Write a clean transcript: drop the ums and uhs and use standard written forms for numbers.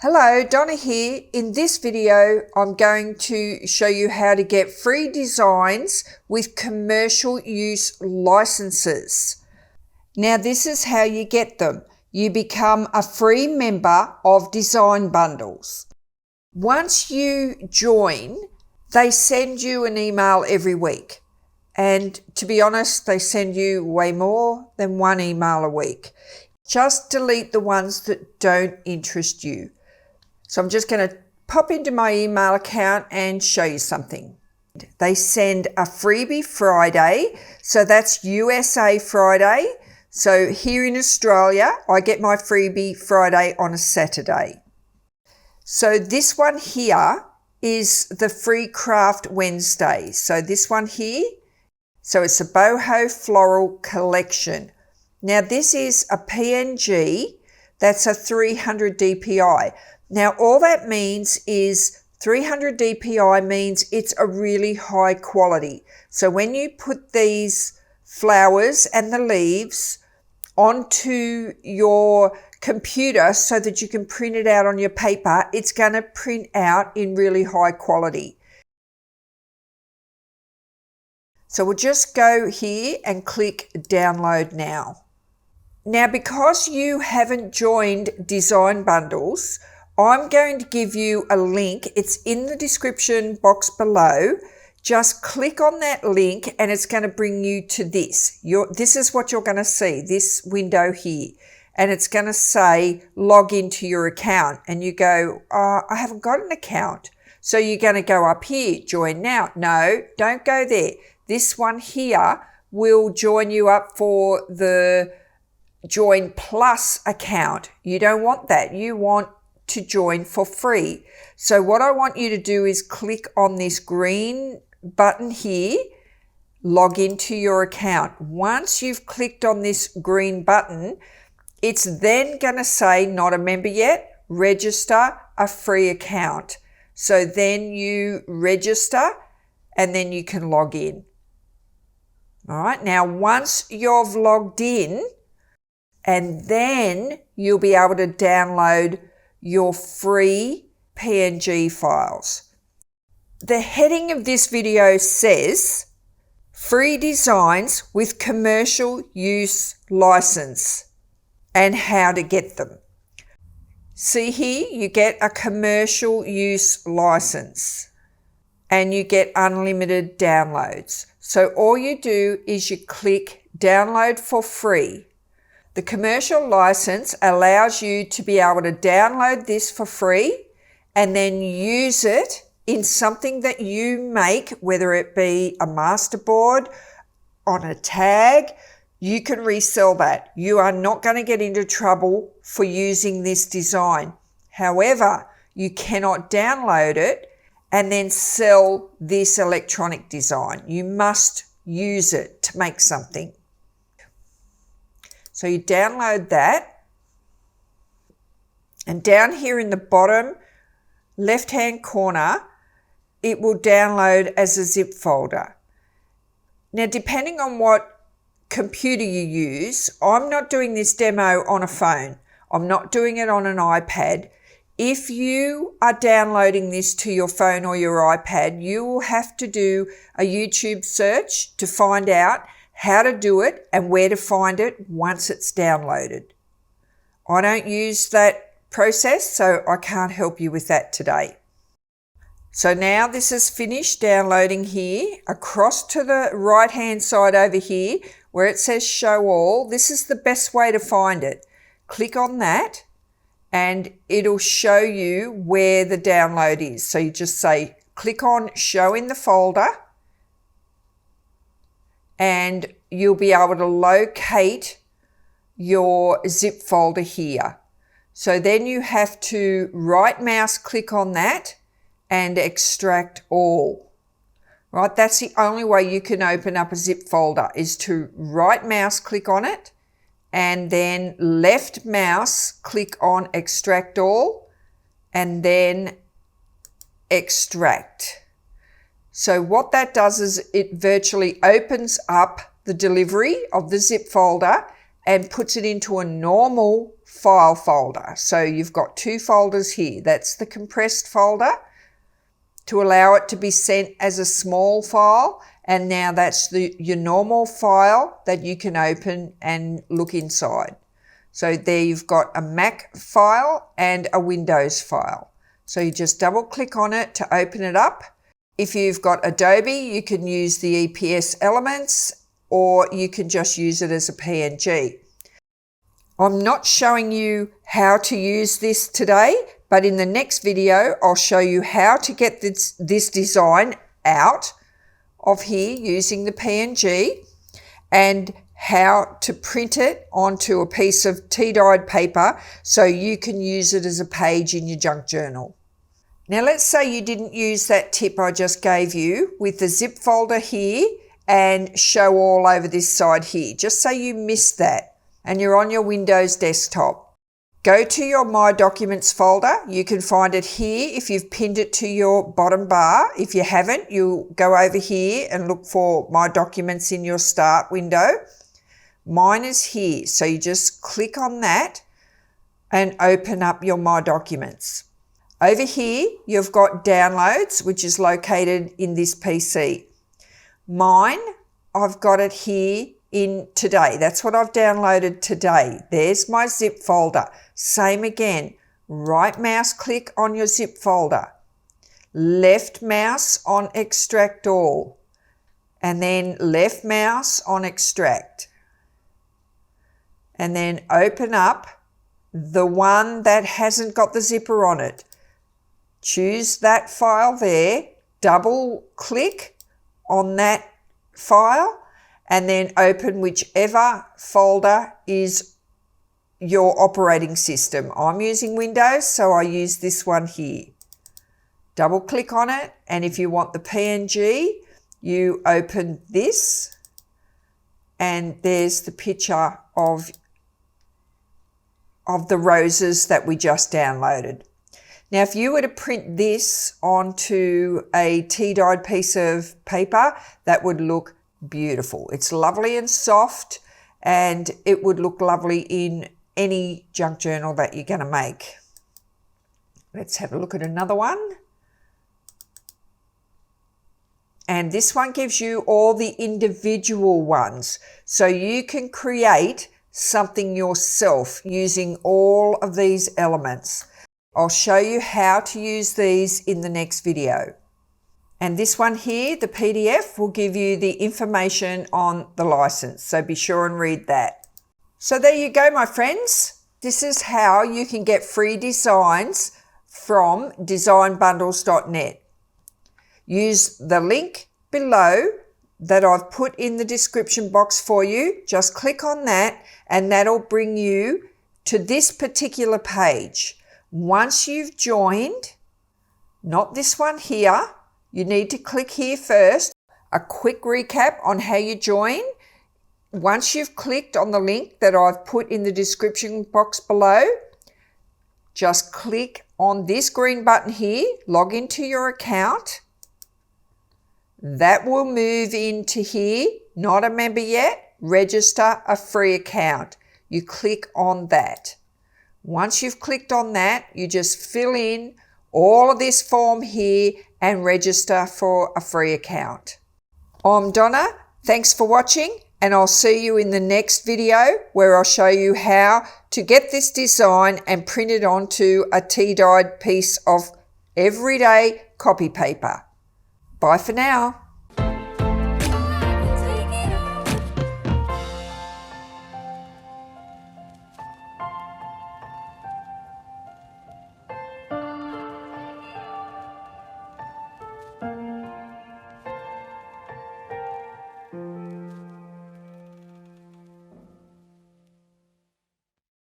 Hello, Donna here. In this video, I'm going to show you how to get free designs with commercial use licenses. Now, this is how you get them. You become a free member of Design Bundles. Once you join, they send you an email every week. And to be honest, they send you way more than one email a week. Just delete the ones that don't interest you. So I'm just going to pop into my email account and show you something. They send a freebie Friday. So that's USA Friday. So here in Australia, I get my freebie Friday on a Saturday. So this one here is the free craft Wednesday. So this one here, so it's a boho floral collection. Now this is a PNG, that's a 300 DPI. Now, all that means is 300 DPI means it's a really high quality. So when you put these flowers and the leaves onto your computer so that you can print it out on your paper, it's going to print out in really high quality. So we'll just go here and click download now. Now, because you haven't joined Design Bundles, I'm going to give you a link. It's in the description box below. Just click on that link and it's going to bring you to this. This is what you're going to see, this window here. And it's going to say log into your account. And you go, I haven't got an account. So you're going to go up here, join now. No, don't go there. This one here will join you up for the Join Plus account. You don't want that. You want to join for free. So what I want you to do is click on this green button here, log into your account. Once you've clicked on this green button, it's then going to say not a member yet, register a free account. So then you register and then you can log in. All right, now once you've logged in, and then you'll be able to download your free PNG files. The heading of this video says free designs with commercial use license and how to get them. See here, you get a commercial use license and you get unlimited downloads. So all you do is you click download for free. The commercial license allows you to be able to download this for free and then use it in something that you make, whether it be a masterboard, on a tag. You can resell that. You are not going to get into trouble for using this design. However, you cannot download it and then sell this electronic design. You must use it to make something. So you download that, and down here in the bottom left-hand corner, it will download as a zip folder. Now, depending on what computer you use, I'm not doing this demo on a phone. I'm not doing it on an iPad. If you are downloading this to your phone or your iPad, you will have to do a YouTube search to find out how to do it and where to find it once it's downloaded. I don't use that process, so I can't help you with that today. So now this is finished downloading here. Across to the right hand side over here where it says show all, this is the best way to find it. Click on that and it'll show you where the download is. So you just say click on show in the folder, and you'll be able to locate your zip folder here. So then you have to right mouse click on that and extract all. Right, that's the only way you can open up a zip folder, is to right mouse click on it and then left mouse click on extract all and then extract. So what that does is it virtually opens up the delivery of the zip folder and puts it into a normal file folder. So you've got two folders here. That's the compressed folder to allow it to be sent as a small file. And now that's your normal file that you can open and look inside. So there you've got a Mac file and a Windows file. So you just double click on it to open it up. If you've got Adobe, you can use the EPS elements, or you can just use it as a PNG. I'm not showing you how to use this today, but in the next video, I'll show you how to get this design out of here using the PNG and how to print it onto a piece of tea-dyed paper so you can use it as a page in your junk journal. Now let's say you didn't use that tip I just gave you with the zip folder here and show all over this side here. Just say you missed that and you're on your Windows desktop. Go to your My Documents folder. You can find it here if you've pinned it to your bottom bar. If you haven't, you'll go over here and look for My Documents in your Start window. Mine is here, so you just click on that and open up your My Documents. Over here, you've got Downloads, which is located in this PC. Mine, I've got it here in Today. That's what I've downloaded today. There's my zip folder. Same again, right mouse click on your zip folder, left mouse on Extract All, and then left mouse on Extract. And then open up the one that hasn't got the zipper on it. Choose that file there, double click on that file, and then open whichever folder is your operating system. I'm using Windows, so I use this one here. Double click on it, and if you want the PNG, you open this, and there's the picture of the roses that we just downloaded. Now, if you were to print this onto a tea-dyed piece of paper, that would look beautiful. It's lovely and soft, and it would look lovely in any junk journal that you're going to make. Let's have a look at another one. And this one gives you all the individual ones, so you can create something yourself using all of these elements. I'll show you how to use these in the next video. And this one here, the PDF, will give you the information on the license, so be sure and read that. So there you go, my friends. This is how you can get free designs from designbundles.net. Use the link below that I've put in the description box for you. Just click on that and that'll bring you to this particular page. Once you've joined, not this one here, you need to click here first. A quick recap on how you join. Once you've clicked on the link that I've put in the description box below, just click on this green button here, log into your account. That will move into here, not a member yet, register a free account. You click on that. Once you've clicked on that, you just fill in all of this form here and register for a free account. I'm Donna. Thanks for watching, and I'll see you in the next video where I'll show you how to get this design and print it onto a tea-dyed piece of everyday copy paper. Bye for now.